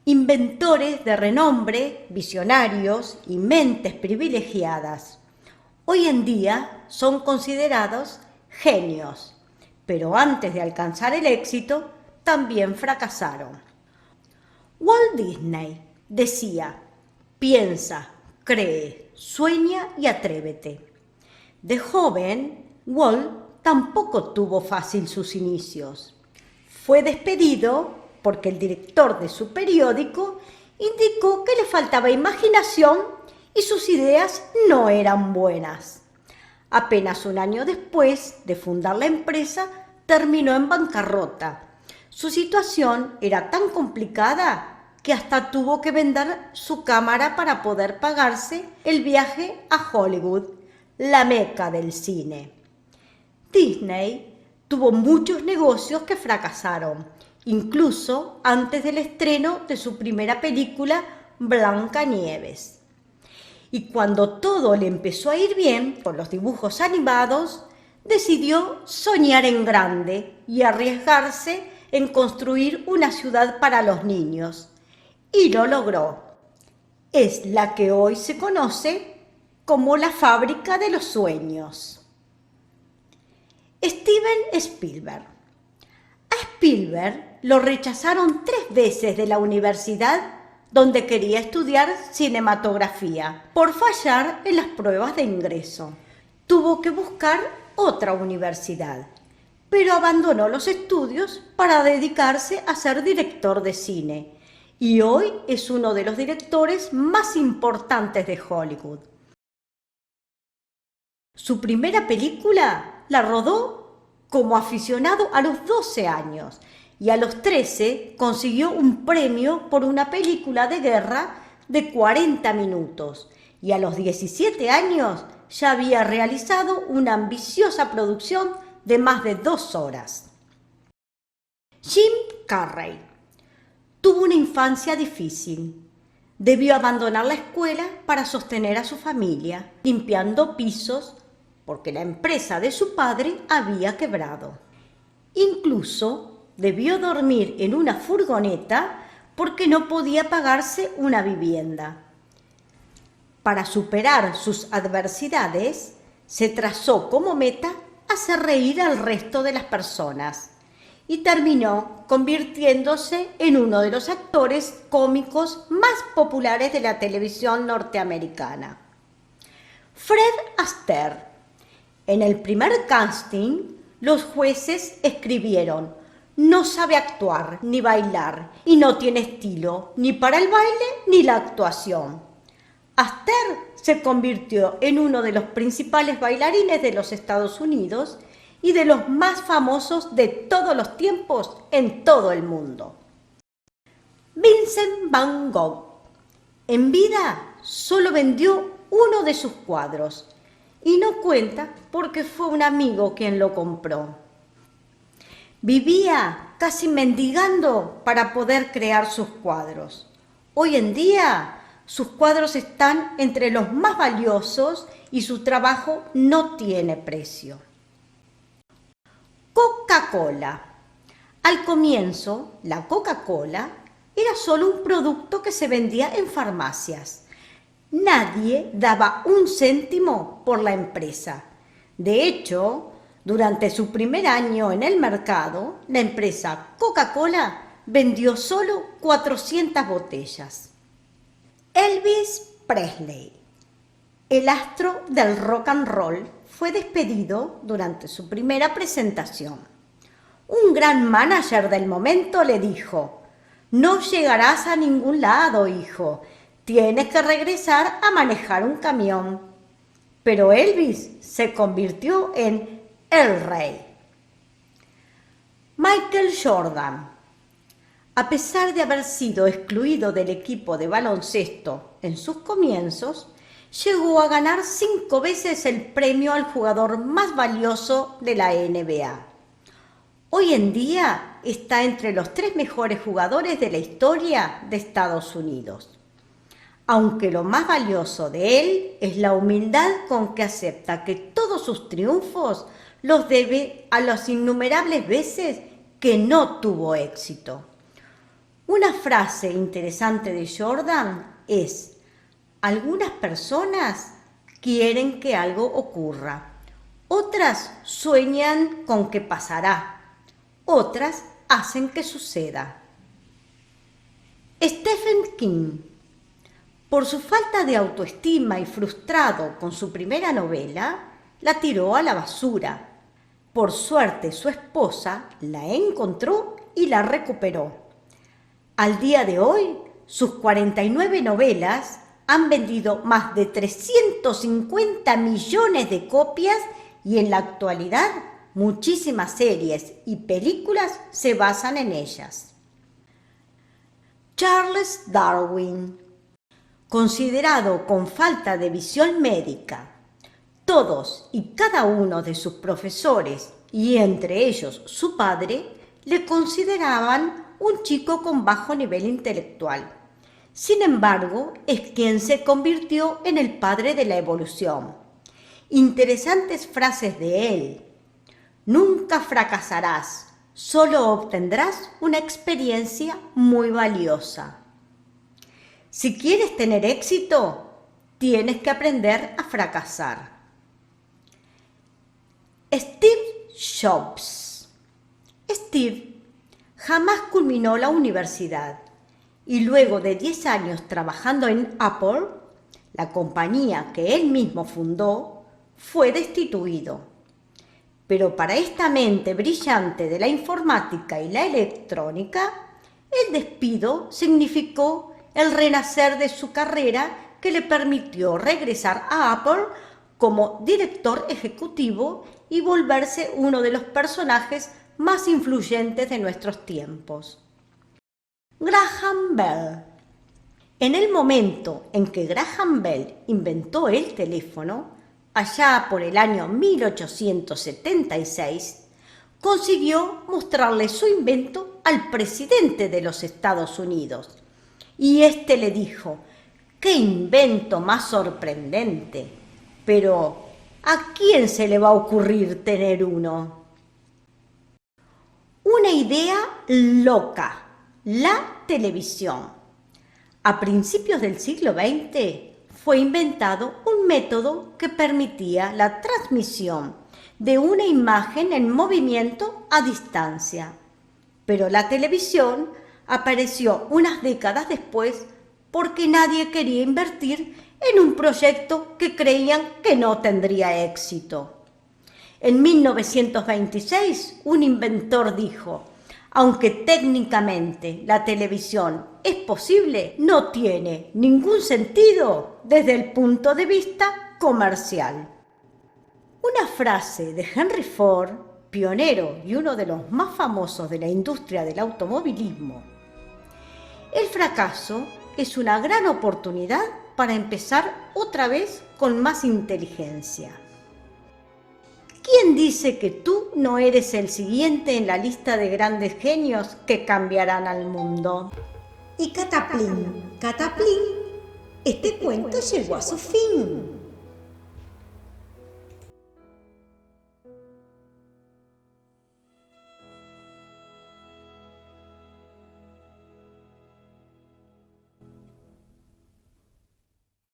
Inventores de renombre, visionarios y mentes privilegiadas. Hoy en día son considerados genios, pero antes de alcanzar el éxito también fracasaron. Walt Disney decía: piensa, cree, sueña y atrévete. De joven, Walt tampoco tuvo fácil sus inicios. Fue despedido porque el director de su periódico indicó que le faltaba imaginación y sus ideas no eran buenas. Apenas un año después de fundar la empresa, terminó en bancarrota. Su situación era tan complicada que hasta tuvo que vender su cámara para poder pagarse el viaje a Hollywood, la meca del cine. Disney tuvo muchos negocios que fracasaron, incluso antes del estreno de su primera película, Blancanieves. Y cuando todo le empezó a ir bien con los dibujos animados, decidió soñar en grande y arriesgarse en construir una ciudad para los niños. Y lo logró. Es la que hoy se conoce como la fábrica de los sueños. Steven Spielberg. A Spielberg lo rechazaron 3 veces de la universidad donde quería estudiar cinematografía por fallar en las pruebas de ingreso. Tuvo que buscar otra universidad, pero abandonó los estudios para dedicarse a ser director de cine y hoy es uno de los directores más importantes de Hollywood. Su primera película la rodó como aficionado a los 12 años y a los 13 consiguió un premio por una película de guerra de 40 minutos y a los 17 años ya había realizado una ambiciosa producción de más de 2 horas. Jim Carrey tuvo una infancia difícil. Debió abandonar la escuela para sostener a su familia, limpiando pisos porque la empresa de su padre había quebrado. Incluso debió dormir en una furgoneta porque no podía pagarse una vivienda. Para superar sus adversidades, se trazó como meta hacer reír al resto de las personas y terminó convirtiéndose en uno de los actores cómicos más populares de la televisión norteamericana. Fred Astaire. En el primer casting, los jueces escribieron: no sabe actuar ni bailar y no tiene estilo ni para el baile ni la actuación. Astaire se convirtió en uno de los principales bailarines de los Estados Unidos y de los más famosos de todos los tiempos en todo el mundo. Vincent van Gogh. En vida solo vendió uno de sus cuadros y no cuenta porque fue un amigo quien lo compró. Vivía casi mendigando para poder crear sus cuadros. Hoy en día sus cuadros están entre los más valiosos y su trabajo no tiene precio. Coca-Cola. Al comienzo, la Coca-Cola era solo un producto que se vendía en farmacias. Nadie daba un céntimo por la empresa. De hecho, durante su primer año en el mercado, la empresa Coca-Cola vendió solo 400 botellas. Elvis Presley, el astro del rock and roll, fue despedido durante su primera presentación. Un gran manager del momento le dijo: No llegarás a ningún lado, hijo. Tienes que regresar a manejar un camión. Pero Elvis se convirtió en el rey. Michael Jordan. A pesar de haber sido excluido del equipo de baloncesto en sus comienzos, llegó a ganar 5 veces el premio al jugador más valioso de la NBA. Hoy en día está entre los 3 mejores jugadores de la historia de Estados Unidos. Aunque lo más valioso de él es la humildad con que acepta que todos sus triunfos los debe a las innumerables veces que no tuvo éxito. Una frase interesante de Jordan es: algunas personas quieren que algo ocurra, otras sueñan con que pasará, otras hacen que suceda. Stephen King. Por su falta de autoestima y frustrado con su primera novela, la tiró a la basura. Por suerte, su esposa la encontró y la recuperó. Al día de hoy, sus 49 novelas han vendido más de 350 millones de copias y en la actualidad muchísimas series y películas se basan en ellas. Charles Darwin. Considerado con falta de visión médica, todos y cada uno de sus profesores, y entre ellos su padre, le consideraban un chico con bajo nivel intelectual. Sin embargo, es quien se convirtió en el padre de la evolución. Interesantes frases de él. Nunca fracasarás, solo obtendrás una experiencia muy valiosa. Si quieres tener éxito, tienes que aprender a fracasar. Steve Jobs. Steve jamás culminó la universidad y luego de 10 años trabajando en Apple, la compañía que él mismo fundó, fue destituido. Pero para esta mente brillante de la informática y la electrónica, el despido significó el renacer de su carrera que le permitió regresar a Apple como director ejecutivo y volverse uno de los personajes más influyentes de nuestros tiempos. Graham Bell. En el momento en que Graham Bell inventó el teléfono, allá por el año 1876, consiguió mostrarle su invento al presidente de los Estados Unidos. Y éste le dijo: ¡qué invento más sorprendente! Pero, ¿a quién se le va a ocurrir tener uno? Una idea loca: la televisión. A principios del siglo XX fue inventado un método que permitía la transmisión de una imagen en movimiento a distancia. Pero la televisión apareció unas décadas después porque nadie quería invertir en un proyecto que creían que no tendría éxito. En 1926, un inventor dijo: aunque técnicamente la televisión es posible, no tiene ningún sentido desde el punto de vista comercial. Una frase de Henry Ford, pionero y uno de los más famosos de la industria del automovilismo: el fracaso es una gran oportunidad para empezar otra vez con más inteligencia. ¿Quién dice que tú no eres el siguiente en la lista de grandes genios que cambiarán al mundo? Y cataplín, cataplín, este cuento llegó a su fin.